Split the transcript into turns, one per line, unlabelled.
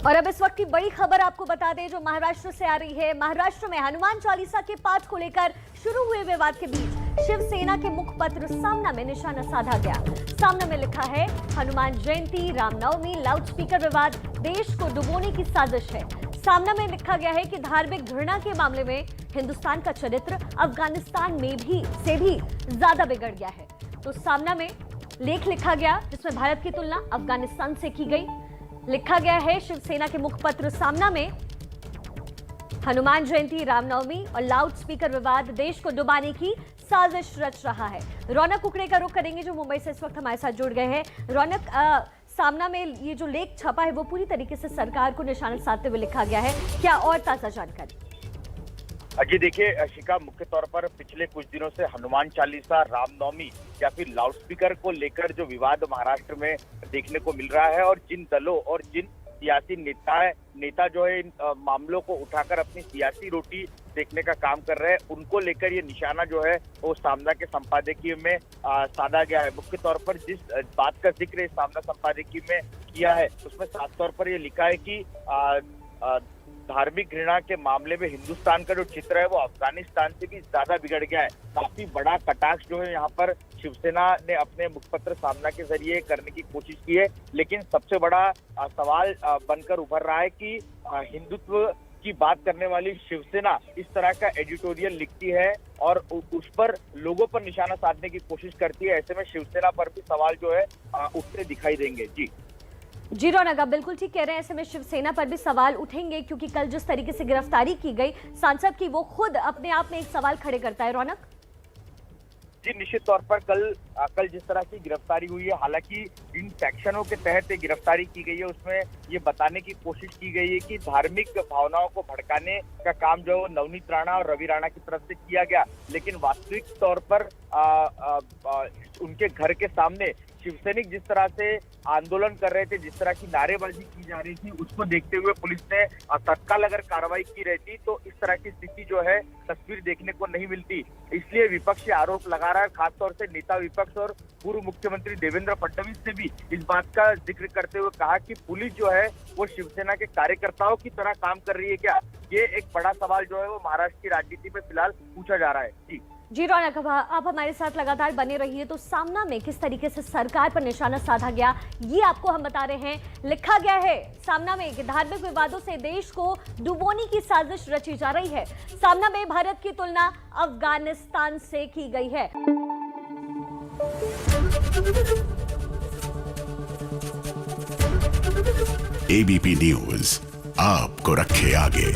और अब इस वक्त की बड़ी खबर आपको बता दें जो महाराष्ट्र से आ रही है। महाराष्ट्र में हनुमान चालीसा के पाठ को लेकर शुरू हुए विवाद के बीच शिवसेना के मुखपत्र सामना में निशाना साधा गया। सामना में लिखा है, हनुमान जयंती, रामनवमी, लाउडस्पीकर विवाद देश को डुबोने की साजिश है। सामना में लिखा गया है कि धार्मिक घृणा के मामले में हिंदुस्तान का चरित्र अफगानिस्तान में भी ज्यादा बिगड़ गया है। तो सामना में लेख लिखा गया जिसमें भारत की तुलना अफगानिस्तान से की गई। लिखा गया है, शिवसेना के मुखपत्र सामना में हनुमान जयंती, रामनवमी और लाउडस्पीकर विवाद देश को डुबाने की साजिश रच रहा है। रौनक कुकड़े का रुख करेंगे जो मुंबई से इस वक्त हमारे साथ जुड़ गए हैं। रौनक, सामना में ये जो लेख छपा है वो पूरी तरीके से सरकार को निशाना साधते हुए लिखा गया है, क्या और ताजा जानकारी?
जी देखिए शिखा, मुख्य तौर पर पिछले कुछ दिनों से हनुमान चालीसा, रामनवमी या फिर लाउडस्पीकर को लेकर जो विवाद महाराष्ट्र में देखने को मिल रहा है और जिन दलों और जिन सियासी नेता जो है इन मामलों को उठाकर अपनी सियासी रोटी देखने का काम कर रहे हैं, उनको लेकर ये निशाना जो है वो सामना के संपादकीय में साधा गया है। मुख्य तौर पर जिस बात का जिक्र इस सामना संपादकीय में किया है उसमें साफ तौर पर ये लिखा है कि धार्मिक घृणा के मामले में हिंदुस्तान का जो चित्र है वो अफगानिस्तान से भी ज्यादा बिगड़ गया है। काफी बड़ा कटाक्ष जो है यहाँ पर शिवसेना ने अपने मुखपत्र सामना के जरिए करने की कोशिश की है, लेकिन सबसे बड़ा सवाल बनकर उभर रहा है कि हिंदुत्व की बात करने वाली शिवसेना इस तरह का एडिटोरियल लिखती है और उस पर लोगों पर निशाना साधने की कोशिश करती है। ऐसे में शिवसेना पर भी सवाल जो है उठते दिखाई देंगे।
जी रौनक, आप बिल्कुल ठीक कह रहे हैं। ऐसे में शिवसेना पर भी सवाल उठेंगे क्योंकि कल जिस तरीके से गिरफ्तारी की गई सांसद की, वो खुद अपने आप में एक सवाल खड़े करता है। रौनक
जी, निश्चित तौर पर कल जिस तरह की गिरफ्तारी हुई है, हालांकि इन सेक्शनों के तहत गिरफ्तारी की गई है उसमें ये बताने की कोशिश की गई है कि धार्मिक भावनाओं को भड़काने का काम जो है नवनीत राणा और रवि राणा की तरफ से किया गया, लेकिन वास्तविक तौर पर उनके घर के सामने शिवसैनिक जिस तरह से आंदोलन कर रहे थे, जिस तरह की नारेबाजी की जा रही थी, उसको देखते हुए पुलिस ने तत्काल अगर कार्रवाई की रहती तो इस तरह की स्थिति जो है तस्वीर देखने को नहीं मिलती। इसलिए विपक्ष आरोप लगा रहा है, खासतौर से नेता विपक्ष और पूर्व मुख्यमंत्री देवेंद्र फडणवीस ने भी इस बात का जिक्र करते हुए कहा कि पुलिस जो है वो शिवसेना के कार्यकर्ताओं की तरह काम कर रही है क्या? ये एक बड़ा सवाल जो है वो महाराष्ट्र की राजनीति में फिलहाल पूछा जा रहा है।
जी रौनक, आप हमारे साथ लगातार बने रहिए। तो सामना में किस तरीके से सरकार पर निशाना साधा गया ये आपको हम बता रहे हैं। लिखा गया है सामना में कि धार्मिक विवादों से देश को डुबोने की साजिश रची जा रही है। सामना में भारत की तुलना अफगानिस्तान से की गई है।
एबीपी न्यूज आपको रखे आगे।